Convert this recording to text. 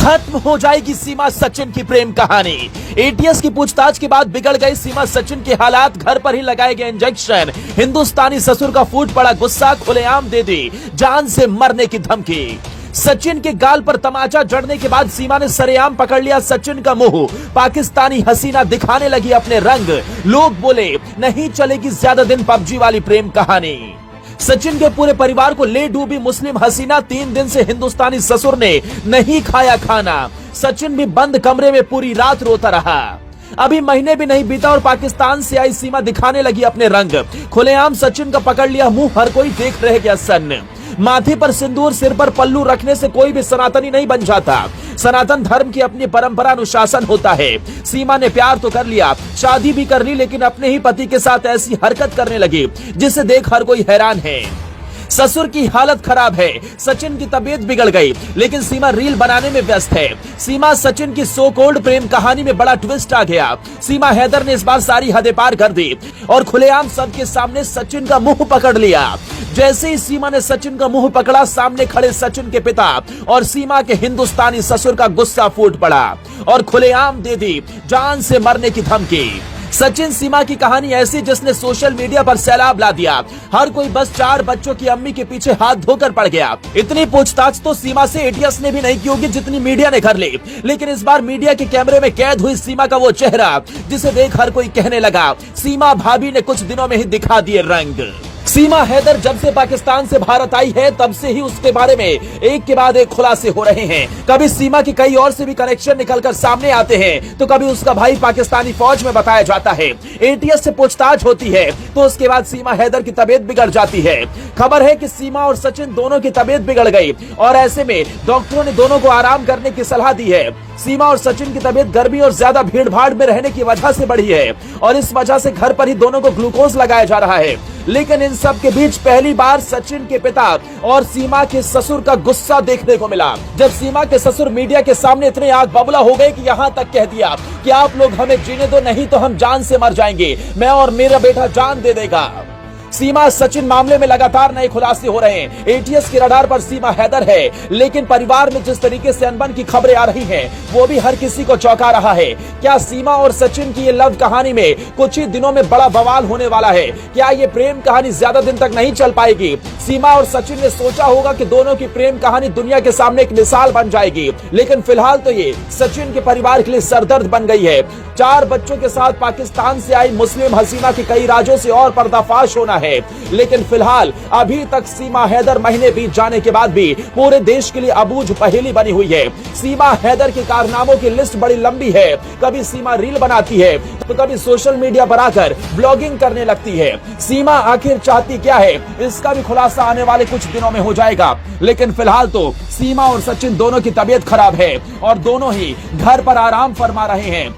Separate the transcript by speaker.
Speaker 1: खत्म हो जाएगी सीमा सचिन की प्रेम कहानी। एटीएस की पूछताछ के बाद बिगड़ गई सीमा सचिन के हालात, घर पर ही लगाए गए इंजेक्शन, हिंदुस्तानी ससुर का फूट पड़ा गुस्सा, खुलेआम दे दी जान से मरने की धमकी। सचिन के गाल पर तमाचा जड़ने के बाद सीमा ने सरेआम पकड़ लिया सचिन का मुंह, पाकिस्तानी हसीना दिखाने लगी अपने रंग। लोग बोले नहीं चलेगी ज्यादा दिन पबजी वाली प्रेम कहानी। सचिन के पूरे परिवार को ले डूबी मुस्लिम हसीना, 3 दिन से हिंदुस्तानी ससुर ने नहीं खाया खाना। सचिन भी बंद कमरे में पूरी रात रोता रहा। अभी महीने भी नहीं बीता और पाकिस्तान से आई सीमा दिखाने लगी अपने रंग। खुलेआम सचिन का पकड़ लिया मुंह, हर कोई देख रह गया सन्न। माथे पर सिंदूर, सिर पर पल्लू रखने से कोई भी सनातनी नहीं बन जाता। सनातन धर्म की अपनी परंपरा अनुशासन होता है। सीमा ने प्यार तो कर लिया, शादी भी कर ली, लेकिन अपने ही पति के साथ ऐसी हरकत करने लगी जिसे देख हर कोई हैरान है। ससुर की हालत खराब है, सचिन की तबीयत बिगड़ गई, लेकिन सीमा रील बनाने में व्यस्त है। सीमा सचिन की सो कोल्ड प्रेम कहानी में बड़ा ट्विस्ट आ गया। सीमा हैदर ने इस बार सारी हदें पार कर दी और खुलेआम सबके सामने सचिन का मुंह पकड़ लिया। जैसे ही सीमा ने सचिन का मुंह पकड़ा, सामने खड़े सचिन के पिता और सीमा के हिंदुस्तानी ससुर का गुस्सा फूट पड़ा और खुलेआम दे दी जान से मरने की धमकी। सचिन सीमा की कहानी ऐसी जिसने सोशल मीडिया पर सैलाब ला दिया। हर कोई बस 4 बच्चों की अम्मी के पीछे हाथ धोकर पड़ गया। इतनी पूछताछ तो सीमा से एटीएस ने भी नहीं की होगी जितनी मीडिया ने कर ली, लेकिन इस बार मीडिया के कैमरे में कैद हुई सीमा का वो चेहरा जिसे देख हर कोई कहने लगा सीमा भाभी ने कुछ दिनों में ही दिखा दिए रंग। सीमा हैदर जब से पाकिस्तान से भारत आई है तब से ही उसके बारे में एक के बाद एक खुलासे हो रहे हैं। कभी सीमा की कई और से भी कनेक्शन निकलकर सामने आते हैं, तो कभी उसका भाई पाकिस्तानी फौज में बताया जाता है। एटीएस से पूछताछ होती है तो उसके बाद सीमा हैदर की तबीयत बिगड़ जाती है। खबर है कि सीमा और सचिन दोनों की तबीयत बिगड़ गई और ऐसे में डॉक्टरों ने दोनों को आराम करने की सलाह दी है। सीमा और सचिन की तबीयत गर्मी और ज्यादा भीड़ भाड़ में रहने की वजह से बढ़ी है और इस वजह से घर पर ही दोनों को ग्लूकोज लगाया जा रहा है। लेकिन इन सब के बीच पहली बार सचिन के पिता और सीमा के ससुर का गुस्सा देखने को मिला, जब सीमा के ससुर मीडिया के सामने इतने आग बबूला हो गए कि यहाँ तक कह दिया कि आप लोग हमें जीने दो, नहीं तो हम जान से मर जाएंगे, मैं और मेरा बेटा जान दे देगा। सीमा सचिन मामले में लगातार नए खुलासे हो रहे हैं। एटीएस के रडार पर सीमा हैदर है, लेकिन परिवार में जिस तरीके से अनबन की खबरें आ रही हैं, वो भी हर किसी को चौंका रहा है। क्या सीमा और सचिन की ये लव कहानी में कुछ ही दिनों में बड़ा बवाल होने वाला है? क्या ये प्रेम कहानी ज्यादा दिन तक नहीं चल पाएगी? सीमा और सचिन ने सोचा होगा कि दोनों की प्रेम कहानी दुनिया के सामने एक मिसाल बन जाएगी, लेकिन फिलहाल तो ये सचिन के परिवार के लिए सरदर्द बन गई है। 4 बच्चों के साथ पाकिस्तान से आई मुस्लिम हसीना के कई राजों से और पर्दाफाश होना है, लेकिन फिलहाल अभी तक सीमा हैदर महीने बीत जाने के बाद भी पूरे देश के लिए अबूझ पहेली बनी हुई है। सीमा हैदर के कारनामों की लिस्ट बड़ी लंबी है। कभी सीमा रील बनाती है तो कभी सोशल मीडिया पर आकर ब्लॉगिंग करने लगती है। सीमा आखिर चाहती क्या है, इसका भी खुलासा आने वाले कुछ दिनों में हो जाएगा, लेकिन फिलहाल तो सीमा और सचिन दोनों की तबीयत खराब है और दोनों ही घर पर आराम फरमा रहे हैं।